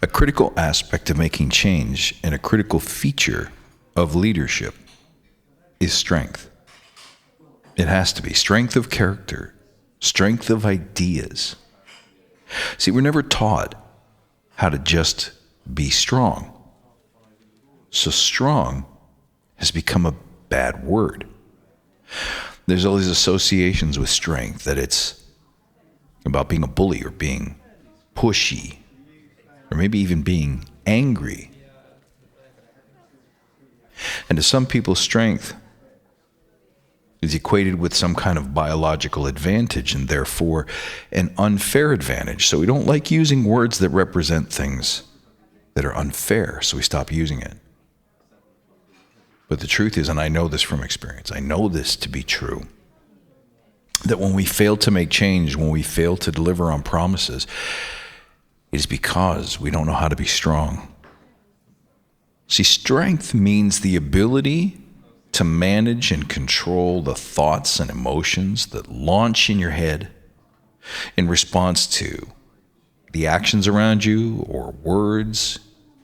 A critical aspect of making change and a critical feature of leadership is strength. It has to be strength of character, strength of ideas. See, we're never taught how to just be strong. So strong has become a bad word. There's all these associations with strength, that it's about being a bully or being pushy or maybe even being angry. And to some people, strength is equated with some kind of biological advantage and therefore an unfair advantage. So we don't like using words that represent things that are unfair, so we stop using it. But the truth is, and I know this from experience, I know this to be true, that when we fail to make change, when we fail to deliver on promises, it is because we don't know how to be strong. See, strength means the ability to manage and control the thoughts and emotions that launch in your head in response to the actions around you or words,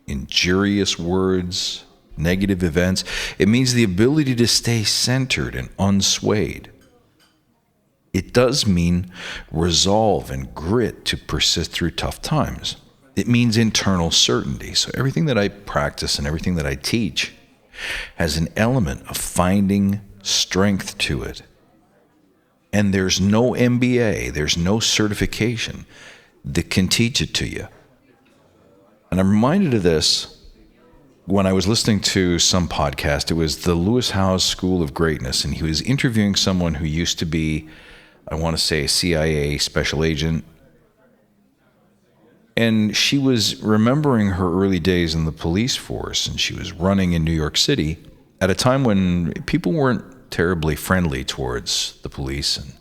injurious words, negative events. It means the ability to stay centered and unswayed. It does mean resolve and grit to persist through tough times. It means internal certainty. So everything that I practice and everything that I teach has an element of finding strength to it. And there's no MBA, there's no certification that can teach it to you. And I'm reminded of this when I was listening to some podcast. It was the Lewis Howes School of Greatness, and he was interviewing someone who used to be, I want to say, a CIA special agent. And she was remembering her early days in the police force, and she was running in New York City at a time when people weren't terribly friendly towards the police and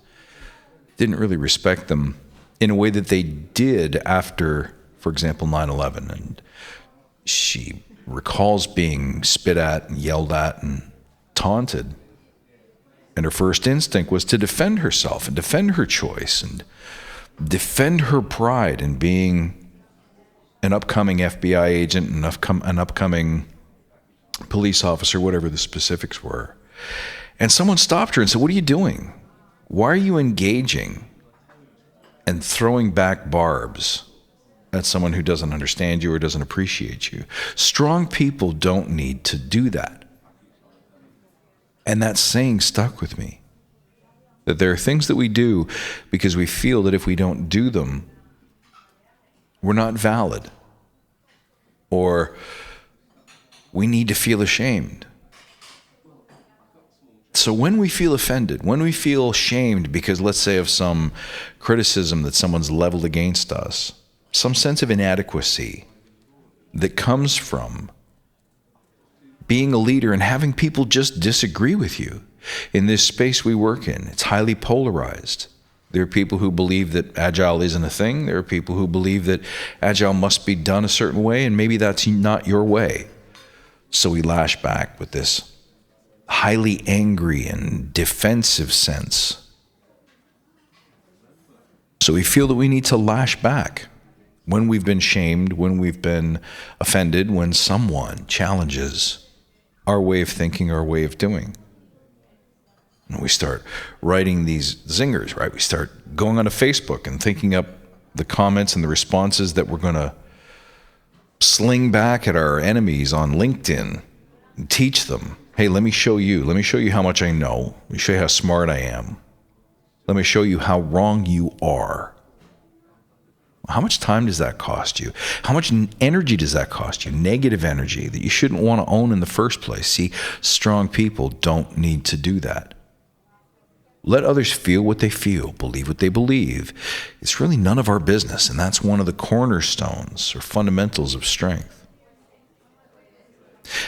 didn't really respect them in a way that they did after, for example, 9/11. And she recalls being spit at and yelled at and taunted. And her first instinct was to defend herself and defend her choice and defend her pride in being an upcoming FBI agent, an upcoming police officer, whatever the specifics were. And someone stopped her and said, "What are you doing? Why are you engaging and throwing back barbs at someone who doesn't understand you or doesn't appreciate you?" Strong people don't need to do that. And that saying stuck with me, that there are things that we do because we feel that if we don't do them, we're not valid, or we need to feel ashamed. So when we feel offended, when we feel shamed because, let's say, of some criticism that someone's leveled against us, some sense of inadequacy that comes from being a leader and having people just disagree with you. In this space we work in, it's highly polarized. There are people who believe that Agile isn't a thing. There are people who believe that Agile must be done a certain way, and maybe that's not your way. So we lash back with this highly angry and defensive sense. So we feel that we need to lash back when we've been shamed, when we've been offended, when someone challenges our way of thinking, our way of doing. And we start writing these zingers, right? We start going onto Facebook and thinking up the comments and the responses that we're going to sling back at our enemies on LinkedIn and teach them, hey, let me show you how much I know. Let me show you how smart I am. Let me show you how wrong you are. How much time does that cost you? How much energy does that cost you? Negative energy that you shouldn't want to own in the first place. See, strong people don't need to do that. Let others feel what they feel, believe what they believe. It's really none of our business, and that's one of the cornerstones or fundamentals of strength.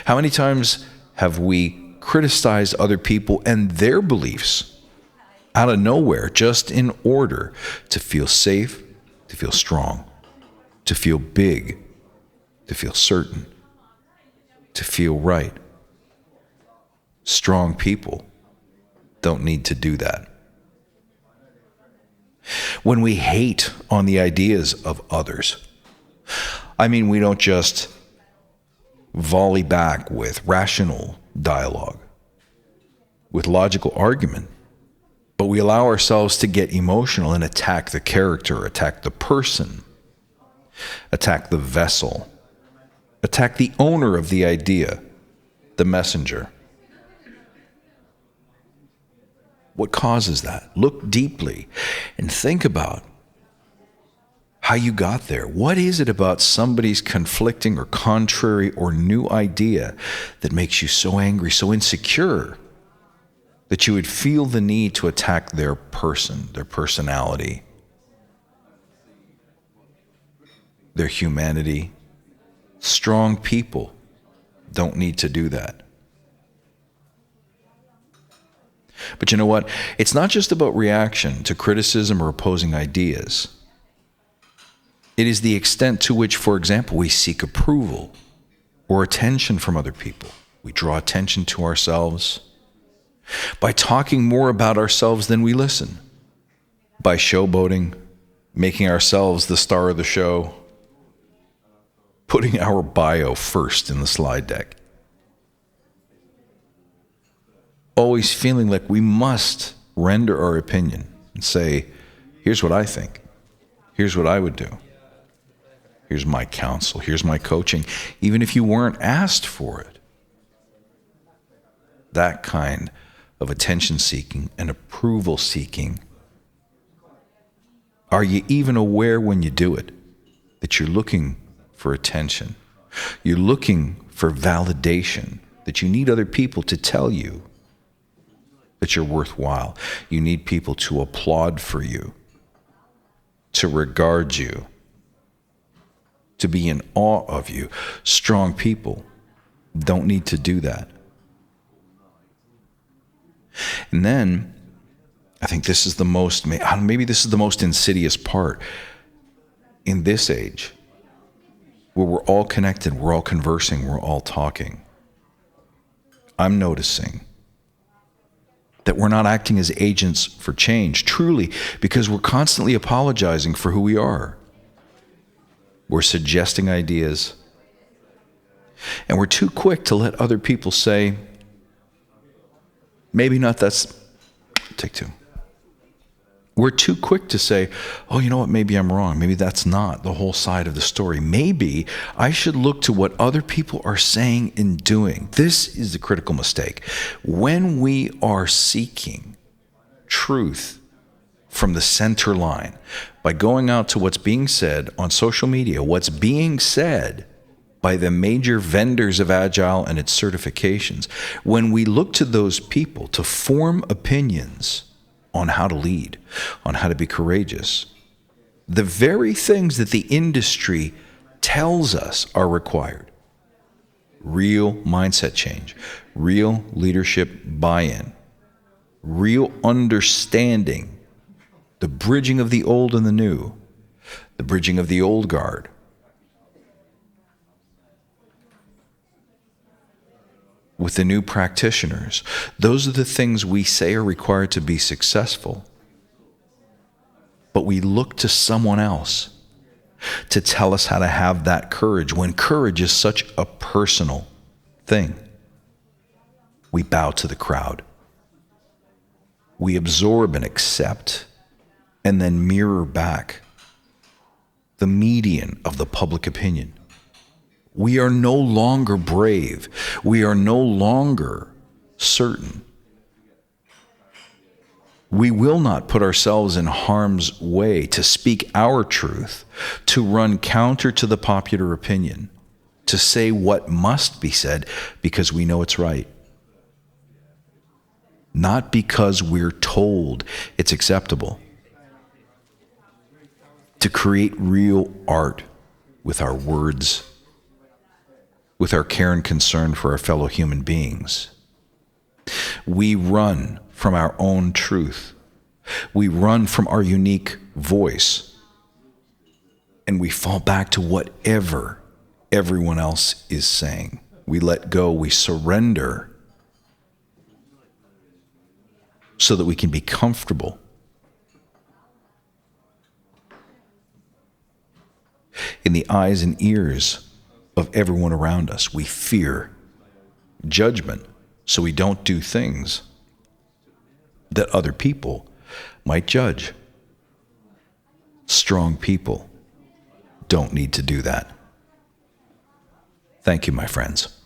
How many times have we criticized other people and their beliefs out of nowhere just in order to feel safe, to feel strong, to feel big, to feel certain, to feel right? Strong people don't need to do that. When we hate on the ideas of others, I mean, we don't just volley back with rational dialogue, with logical argument, but we allow ourselves to get emotional and attack the character, attack the person, attack the vessel, attack the owner of the idea, the messenger. What causes that? Look deeply and think about how you got there. What is it about somebody's conflicting or contrary or new idea that makes you so angry, so insecure, that you would feel the need to attack their person, their personality, their humanity? Strong people don't need to do that. But you know what? It's not just about reaction to criticism or opposing ideas. It is the extent to which, for example, we seek approval or attention from other people. We draw attention to ourselves by talking more about ourselves than we listen, by showboating, making ourselves the star of the show, putting our bio first in the slide deck. Always feeling like we must render our opinion and say, here's what I think. Here's what I would do. Here's my counsel. Here's my coaching. Even if you weren't asked for it. That kind of attention seeking and approval seeking. Are you even aware when you do it that you're looking for attention? You're looking for validation, that you need other people to tell you that you're worthwhile. You need people to applaud for you, to regard you, to be in awe of you. Strong people don't need to do that. And then, I think this is the most, maybe this is the most insidious part in this age, where we're all connected, we're all conversing, we're all talking. I'm noticing that we're not acting as agents for change, truly, because we're constantly apologizing for who we are. We're suggesting ideas, and we're too quick to let other people say, maybe not, take two. We're too quick to say, oh, you know what, maybe I'm wrong. Maybe that's not the whole side of the story. Maybe I should look to what other people are saying and doing. This is the critical mistake. When we are seeking truth from the center line, by going out to what's being said on social media, what's being said by the major vendors of Agile and its certifications, when we look to those people to form opinions on how to lead, on how to be courageous, the very things that the industry tells us are required, real mindset change, real leadership buy-in, real understanding, the bridging of the old and the new, the bridging of the old guard, with the new practitioners. Those are the things we say are required to be successful. But we look to someone else to tell us how to have that courage, when courage is such a personal thing. We bow to the crowd. We absorb and accept, and then mirror back the median of the public opinion. We are no longer brave. We are no longer certain. We will not put ourselves in harm's way to speak our truth, to run counter to the popular opinion, to say what must be said because we know it's right. Not because we're told it's acceptable. To create real art with our words, with our care and concern for our fellow human beings. We run from our own truth. We run from our unique voice. And we fall back to whatever everyone else is saying. We let go, we surrender so that we can be comfortable. in the eyes and ears of everyone around us. We fear judgment, so we don't do things that other people might judge. Strong people don't need to do that. Thank you, my friends.